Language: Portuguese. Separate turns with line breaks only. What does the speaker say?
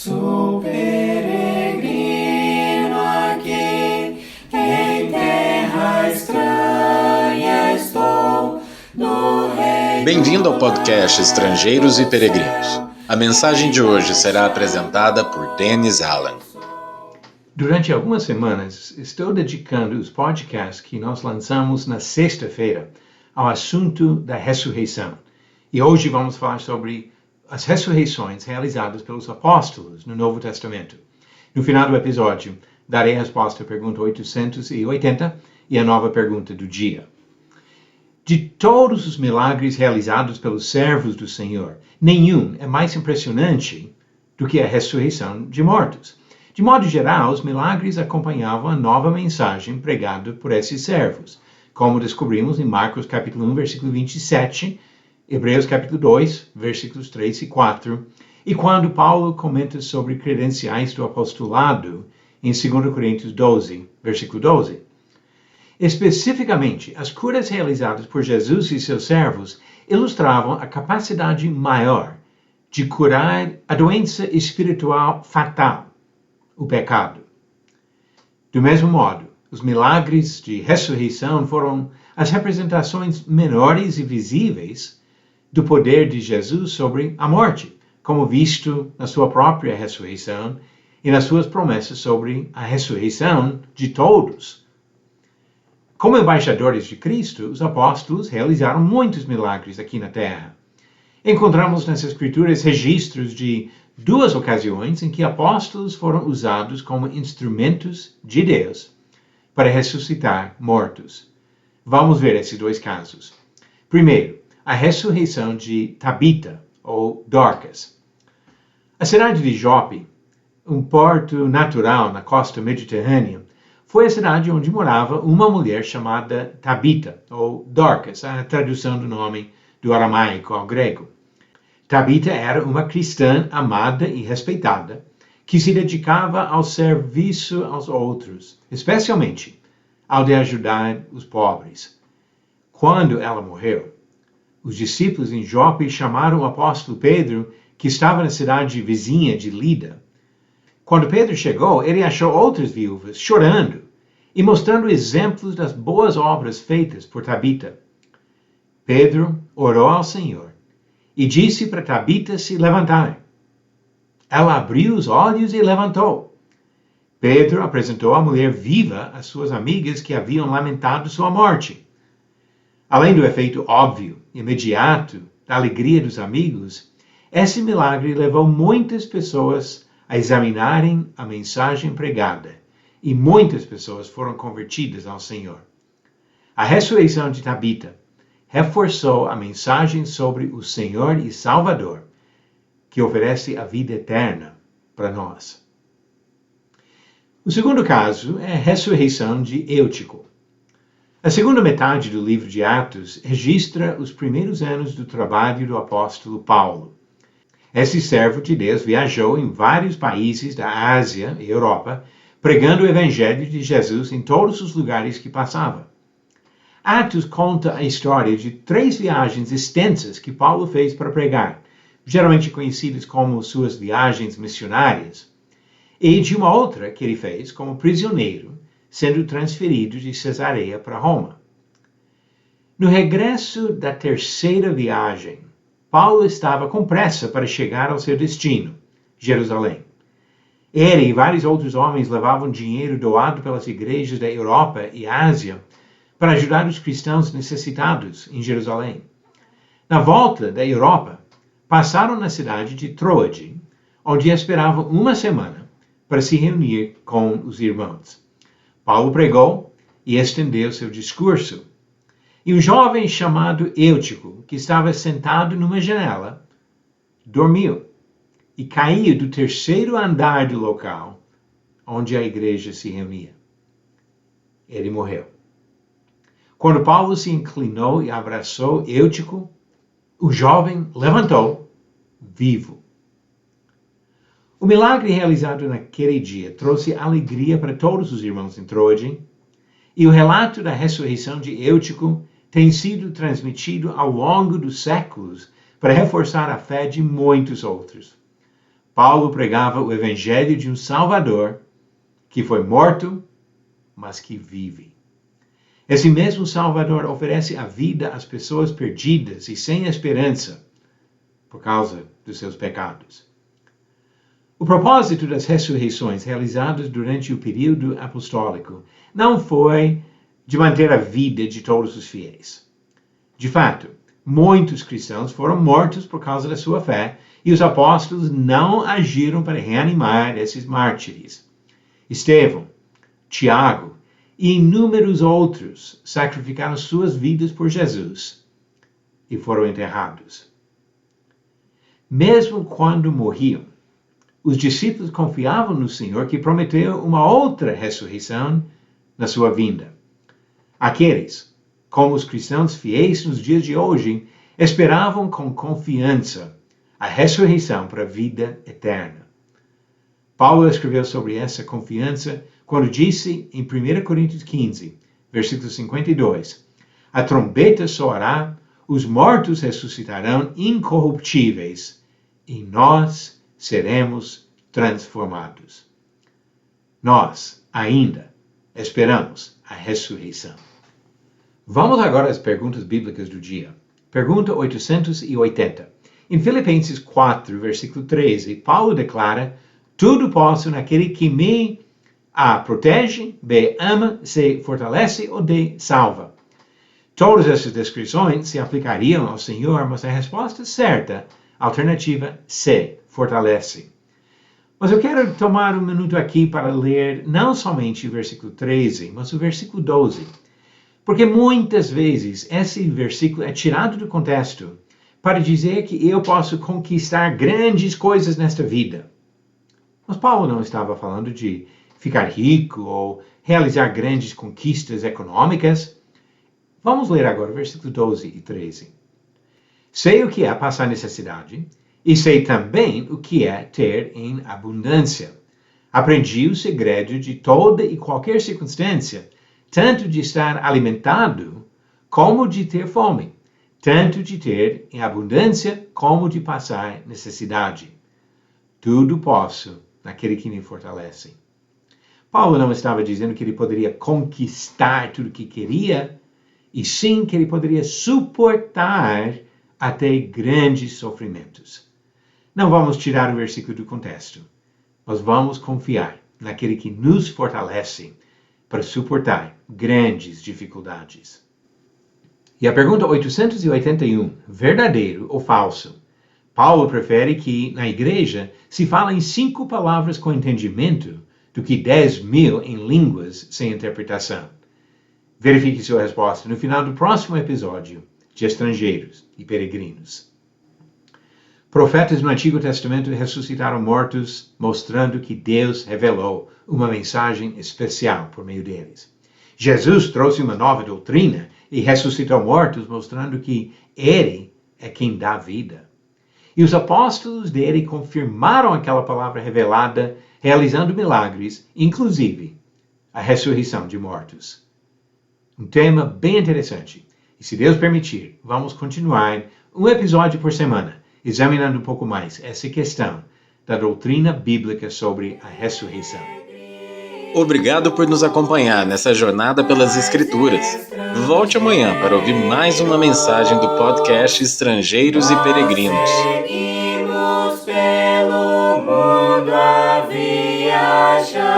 Sou peregrino aqui, em terra estranha estou, no reino.
Bem-vindo ao podcast Estrangeiros e Peregrinos. A mensagem de hoje será apresentada por Dennis Allen.
Durante algumas semanas, estou dedicando os podcasts que nós lançamos na sexta-feira ao assunto da ressurreição. E hoje vamos falar sobre as ressurreições realizadas pelos apóstolos no Novo Testamento. No final do episódio, darei a resposta à pergunta 880 e a nova pergunta do dia. De todos os milagres realizados pelos servos do Senhor, nenhum é mais impressionante do que a ressurreição de mortos. De modo geral, os milagres acompanhavam a nova mensagem pregada por esses servos, como descobrimos em Marcos capítulo 1, versículo 27, Hebreus capítulo 2, versículos 3 e 4, e quando Paulo comenta sobre credenciais do apostolado em 2 Coríntios 12, versículo 12. Especificamente, as curas realizadas por Jesus e seus servos ilustravam a capacidade maior de curar a doença espiritual fatal, o pecado. Do mesmo modo, os milagres de ressurreição foram as representações menores e visíveis do poder de Jesus sobre a morte, como visto na sua própria ressurreição e nas suas promessas sobre a ressurreição de todos. Como embaixadores de Cristo, os apóstolos realizaram muitos milagres aqui na terra. Encontramos nas Escrituras registros de duas ocasiões em que apóstolos foram usados como instrumentos de Deus para ressuscitar mortos. Vamos ver esses dois casos. Primeiro, a ressurreição de Tabita, ou Dorcas. A cidade de Jope, um porto natural na costa mediterrânea, foi a cidade onde morava uma mulher chamada Tabita, ou Dorcas, a tradução do nome do aramaico ao grego. Tabita era uma cristã amada e respeitada, que se dedicava ao serviço aos outros, especialmente ao de ajudar os pobres. Quando ela morreu, os discípulos em Jope chamaram o apóstolo Pedro, que estava na cidade vizinha de Lida. Quando Pedro chegou, ele achou outras viúvas chorando e mostrando exemplos das boas obras feitas por Tabita. Pedro orou ao Senhor e disse para Tabita se levantar. Ela abriu os olhos e levantou. Pedro apresentou a mulher viva às suas amigas que haviam lamentado sua morte. Além do efeito óbvio, imediato, da alegria dos amigos, esse milagre levou muitas pessoas a examinarem a mensagem pregada, e muitas pessoas foram convertidas ao Senhor. A ressurreição de Tabita reforçou a mensagem sobre o Senhor e Salvador, que oferece a vida eterna para nós. O segundo caso é a ressurreição de Eutico. A segunda metade do livro de Atos registra os primeiros anos do trabalho do apóstolo Paulo. Esse servo de Deus viajou em vários países da Ásia e Europa, pregando o evangelho de Jesus em todos os lugares que passava. Atos conta a história de 3 viagens extensas que Paulo fez para pregar, geralmente conhecidas como suas viagens missionárias, e de uma outra que ele fez como prisioneiro, sendo transferido de Cesareia para Roma. No regresso da terceira viagem, Paulo estava com pressa para chegar ao seu destino, Jerusalém. Ele e vários outros homens levavam dinheiro doado pelas igrejas da Europa e Ásia para ajudar os cristãos necessitados em Jerusalém. Na volta da Europa, passaram na cidade de Troade, onde esperavam uma semana para se reunir com os irmãos. Paulo pregou e estendeu seu discurso. E um jovem chamado Eutico, que estava sentado numa janela, dormiu e caiu do terceiro andar do local onde a igreja se reunia. Ele morreu. Quando Paulo se inclinou e abraçou Eutico, o jovem levantou, vivo. O milagre realizado naquele dia trouxe alegria para todos os irmãos em Troade, e o relato da ressurreição de Eutico tem sido transmitido ao longo dos séculos para reforçar a fé de muitos outros. Paulo pregava o evangelho de um Salvador que foi morto, mas que vive. Esse mesmo Salvador oferece a vida às pessoas perdidas e sem esperança por causa dos seus pecados. O propósito das ressurreições realizadas durante o período apostólico não foi de manter a vida de todos os fiéis. De fato, muitos cristãos foram mortos por causa da sua fé e os apóstolos não agiram para reanimar esses mártires. Estevão, Tiago e inúmeros outros sacrificaram suas vidas por Jesus e foram enterrados. Mesmo quando morriam, os discípulos confiavam no Senhor que prometeu uma outra ressurreição na sua vinda. Aqueles, como os cristãos fiéis nos dias de hoje, esperavam com confiança a ressurreição para a vida eterna. Paulo escreveu sobre essa confiança quando disse em 1 Coríntios 15, versículo 52, a trombeta soará, os mortos ressuscitarão incorruptíveis e nós seremos transformados. Nós ainda esperamos a ressurreição. Vamos agora às perguntas bíblicas do dia. Pergunta 880. Em Filipenses 4, versículo 13, Paulo declara: tudo posso naquele que me A. Protege, B. Ama, C. Fortalece ou D. Salva. Todas essas descrições se aplicariam ao Senhor, mas a resposta certa, alternativa C. Fortalece. Mas eu quero tomar um minuto aqui para ler não somente o versículo 13, mas o versículo 12. Porque muitas vezes esse versículo é tirado do contexto para dizer que eu posso conquistar grandes coisas nesta vida. Mas Paulo não estava falando de ficar rico ou realizar grandes conquistas econômicas. Vamos ler agora o versículo 12 e 13. Sei o que é passar necessidade e sei também o que é ter em abundância. Aprendi o segredo de toda e qualquer circunstância, tanto de estar alimentado como de ter fome, tanto de ter em abundância como de passar necessidade. Tudo posso naquele que me fortalece. Paulo não estava dizendo que ele poderia conquistar tudo o que queria, e sim que ele poderia suportar até grandes sofrimentos. Não vamos tirar o versículo do contexto, mas vamos confiar naquele que nos fortalece para suportar grandes dificuldades. E a pergunta 881, verdadeiro ou falso? Paulo prefere que na igreja se fale em 5 palavras com entendimento do que 10.000 em línguas sem interpretação. Verifique sua resposta no final do próximo episódio de Estrangeiros e Peregrinos. Profetas no Antigo Testamento ressuscitaram mortos, mostrando que Deus revelou uma mensagem especial por meio deles. Jesus trouxe uma nova doutrina e ressuscitou mortos, mostrando que Ele é quem dá vida. E os apóstolos dele confirmaram aquela palavra revelada, realizando milagres, inclusive a ressurreição de mortos. Um tema bem interessante. E se Deus permitir, vamos continuar um episódio por semana, examinando um pouco mais essa questão da doutrina bíblica sobre a ressurreição.
Obrigado por nos acompanhar nessa jornada pelas Escrituras. Volte amanhã para ouvir mais uma mensagem do podcast Estrangeiros e Peregrinos.
Seguimos pelo mundo a viajar.